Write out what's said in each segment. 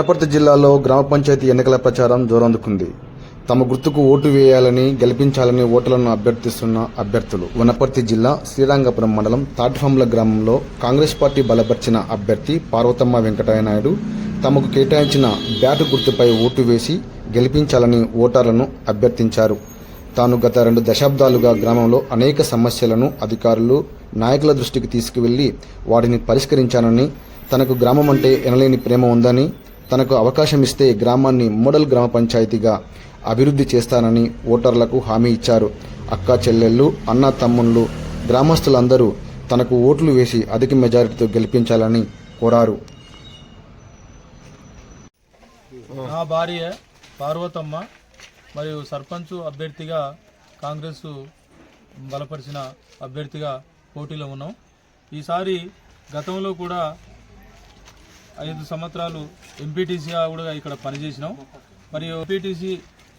వనపర్తి జిల్లాలో గ్రామ పంచాయతీ ఎన్నికల ప్రచారం జోరందుకుంది. తమ గుర్తుకు ఓటు వేయాలని, గెలిపించాలని ఓటర్లను అభ్యర్థిస్తున్న అభ్యర్థులు. వనపర్తి జిల్లా శ్రీరంగపురం మండలం తాటిఫంల గ్రామంలో కాంగ్రెస్ పార్టీ బలపర్చిన అభ్యర్థి పార్వతమ్మ వెంకటయ్యనాయుడు తమకు కేటాయించిన బ్యాటు గుర్తుపై ఓటు వేసి గెలిపించాలని ఓటర్లను అభ్యర్థించారు. తాను గత 2 దశాబ్దాలుగా గ్రామంలో అనేక సమస్యలను అధికారులు, నాయకుల దృష్టికి తీసుకువెళ్లి వాటిని పరిష్కరించానని, తనకు గ్రామం అంటే ఎనలేని ప్రేమ ఉందని, తనకు అవకాశం ఇస్తే గ్రామాన్ని మోడల్ గ్రామ పంచాయతీగా అభివృద్ధి చేస్తానని ఓటర్లకు హామీ ఇచ్చారు. అక్కా చెల్లెళ్ళు, అన్న తమ్ముళ్ళు, గ్రామస్తులందరూ తనకు ఓట్లు వేసి అధిక మెజారిటీతో గెలిపించాలని కోరారు. నా భార్య పార్వతమ్మ మరియు సర్పంచ్ అభ్యర్థిగా కాంగ్రెస్ బలపరిచిన అభ్యర్థిగా పోటీలో ఉన్నాం. ఈసారి గతంలో కూడా 5 సంవత్సరాలు ఎంపీటీసీగా కూడా ఇక్కడ పనిచేసినాం. మరియు ఎంపీటీసీ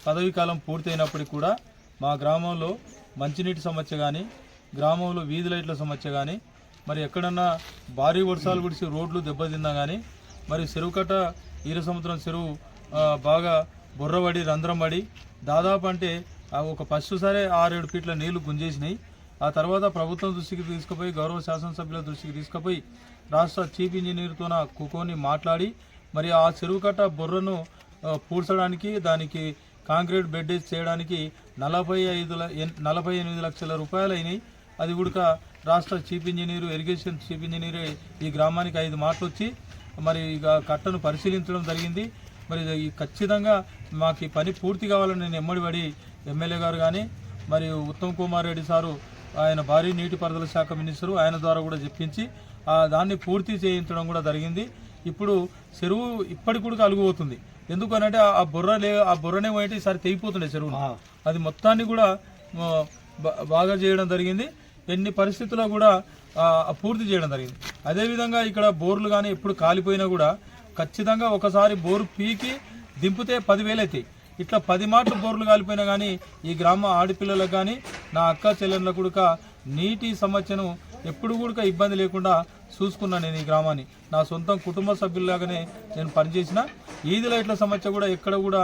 పదవీ కాలం పూర్తయినప్పటికీ కూడా మా గ్రామంలో మంచినీటి సమస్య కానీ, గ్రామంలో వీధి లైట్ల సమస్య కానీ, మరి ఎక్కడన్నా భారీ వర్షాలు కురిసి రోడ్లు దెబ్బతిన్నా కానీ, మరి చెరువు కట్ట ఈర సముద్రం చెరువు బాగా బుర్రబడి రంధ్రం పడి దాదాపు అంటే ఒక ఫస్ట్ సరే 6-7 ఫీట్ల నీళ్లు గుంజేసినాయి. ఆ తర్వాత ప్రభుత్వం దృష్టికి తీసుకుపోయి, గౌరవ శాసనసభ్యుల దృష్టికి తీసుకుపోయి రాష్ట్ర చీఫ్ ఇంజనీర్తో కూకొని మాట్లాడి మరి ఆ చెరువు కట్ట బుర్రను పూడ్చడానికి, దానికి కాంక్రీట్ బెడ్డేజ్ చేయడానికి 48 లక్షల రూపాయలు అయినాయి. అది కూడా రాష్ట్ర చీఫ్ ఇంజనీరు, ఇరిగేషన్ చీఫ్ ఇంజనీరే ఈ గ్రామానికి 5 మాటలు వచ్చి మరి ఇక కట్టను పరిశీలించడం జరిగింది. మరి ఖచ్చితంగా మాకు ఈ పని పూర్తి కావాలని నేను ఎమ్మడిపడి ఎమ్మెల్యే గారు కానీ, మరియు ఉత్తమ్ కుమార్ రెడ్డి సారు, ఆయన భారీ నీటిపారుదల శాఖ మినిస్టరు, ఆయన ద్వారా కూడా చెప్పించి దాన్ని పూర్తి చేయించడం కూడా జరిగింది. ఇప్పుడు చెరువు ఇప్పటికి కూడా అలుగుపోతుంది. ఎందుకనంటే ఆ బుర్రనే పోయి ఈసారి తెగిపోతుండే చెరువు. అది మొత్తాన్ని కూడా బాగా చేయడం జరిగింది. ఎన్ని పరిస్థితుల్లో కూడా పూర్తి చేయడం జరిగింది. అదేవిధంగా ఇక్కడ బోర్లు కానీ ఎప్పుడు కాలిపోయినా కూడా ఖచ్చితంగా ఒకసారి బోరు పీకి దింపితే 10,000 అవుతాయి. ఇట్లా 10 మాటలు బోర్లు కాలిపోయినా కానీ ఈ గ్రామ ఆడపిల్లలకు కానీ, నా అక్క చెల్లెళ్ళకు కూడా నీటి సమస్యను ఎప్పుడు కూడా ఇబ్బంది లేకుండా చూసుకున్నాను. నేను ఈ గ్రామాన్ని నా సొంతం కుటుంబ సభ్యుల్లాగానే నేను పనిచేసిన. ఈది లైట్ల సమస్య కూడా ఎక్కడ కూడా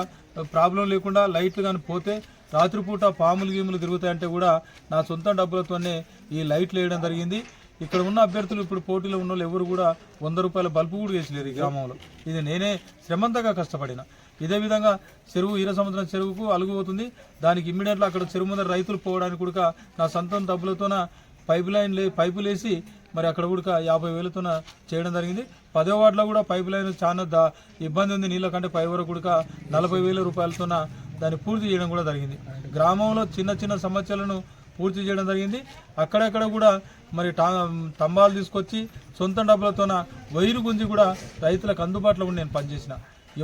ప్రాబ్లం లేకుండా, లైట్లు కానీ పోతే రాత్రిపూట పాములు గీములు తిరుగుతాయంటే కూడా నా సొంత డబ్బులతోనే ఈ లైట్లు వేయడం జరిగింది. ఇక్కడ ఉన్న అభ్యర్థులు, ఇప్పుడు పోటీలో ఉన్న వాళ్ళు ఎవరు కూడా 100 రూపాయల బల్బు కూడా వేసలేరు ఈ గ్రామంలో. ఇది నేనే శ్రమంతగా కష్టపడిన. ఇదే విధంగా చెరువు ఈర సముద్రం చెరువుకు అలుగుపోతుంది. దానికి ఇమ్మీడియట్గా అక్కడ చెరువు ముందర రైతులు పోవడానికి కూడా నా సొంతం డబ్బులతోన పైపులు వేసి మరి అక్కడ కూడా 50,000తో చేయడం జరిగింది. 10వ వార్డులో కూడా పైపు లైన్ చాలా ఇబ్బంది ఉంది. నీళ్ళ కంటే పై వరకు కూడా 40,000 రూపాయలతో దాన్ని పూర్తి చేయడం కూడా జరిగింది. గ్రామంలో చిన్న చిన్న సమస్యలను పూర్తి చేయడం జరిగింది. అక్కడక్కడ కూడా మరి తంబాలు తీసుకొచ్చి సొంత డబ్బులతోన వైరు గుంజి కూడా రైతులకు అందుబాటులో ఉండి నేను పనిచేసిన.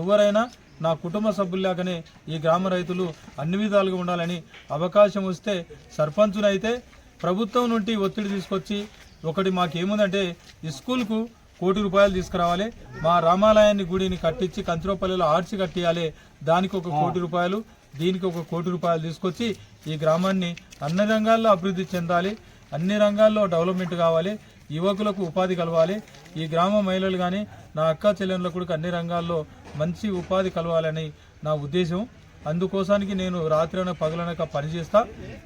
ఎవరైనా నా కుటుంబ సభ్యుల్లాగానే ఈ గ్రామ రైతులు అన్ని విధాలుగా ఉండాలని, అవకాశం వస్తే సర్పంచునైతే ప్రభుత్వం నుండి ఒత్తిడి తీసుకొచ్చి, ఒకటి మాకేముందంటే ఈ స్కూల్కు 1 కోటి రూపాయలు తీసుకురావాలి, మా రామాలయాన్ని గుడిని కట్టించి కంచురపల్లిలో ఆర్చి కట్టియాలి, దానికి 1 కోటి రూపాయలు, దీనికి 1 కోటి రూపాయలు తీసుకొచ్చి ఈ గ్రామాన్ని అన్ని రంగాల్లో అభివృద్ధి చెందాలి, అన్ని రంగాల్లో డెవలప్మెంట్ కావాలి, యువకులకు ఉపాధి కలవాలి, ఈ గ్రామ మహిళలు కానీ నా అక్క చెల్లెళ్ళకు కూడా అన్ని రంగాల్లో మంచి ఉపాధి కలవాలని నా ఉద్దేశం. అందుకోసానికి నేను రాత్రి పగలనక పనిచేస్తా.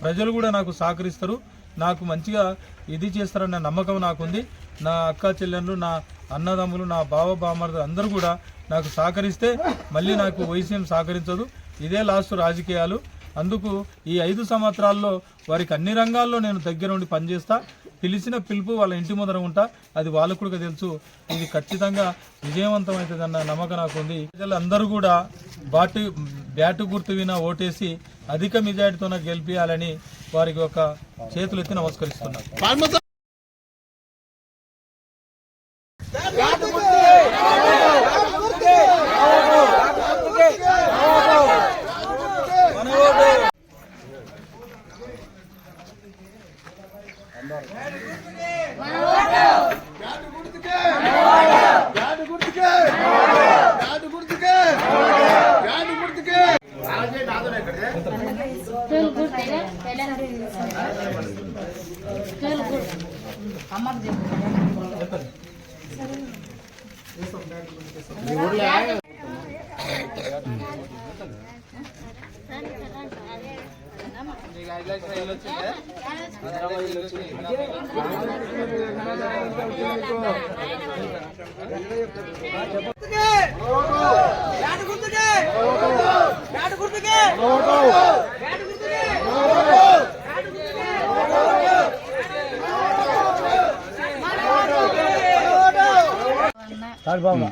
ప్రజలు కూడా నాకు సహకరిస్తారు, నాకు మంచిగా ఇది చేస్తారన్న నమ్మకం నాకుంది. నా అక్క చెల్లెళ్ళు, నా అన్నదమ్ములు, నా బామర్దులు అందరూ కూడా నాకు సహకరిస్తే మళ్ళీ నాకు వయసు సహకరించదు. ఇదే లాస్ట్ రాజకీయాలు. అందుకు ఈ 5 సంవత్సరాల్లో వారికి అన్ని రంగాల్లో నేను దగ్గర ఉండి పనిచేస్తా. పిలిచిన పిలుపు వాళ్ళ ఇంటి ముందర ఉంటా. అది వాళ్ళకు కూడా తెలుసు. ఇది ఖచ్చితంగా విజయవంతం అవుతుందన్న నమ్మకం నాకు ఉంది. ప్రజలందరూ కూడా బ్యాటు గుర్తు విన ఓటేసి అధిక మెజారిటీతో గెలిపించాలని వారికి ఒక చేతులు ఎత్తి నమస్కరిస్తున్నారు. Good.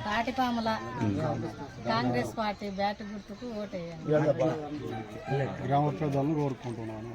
Tatipamula Congress party bat గుర్తుకు ఓటేయండి. గ్రామ ప్రజలను కోరుకుంటున్నాను.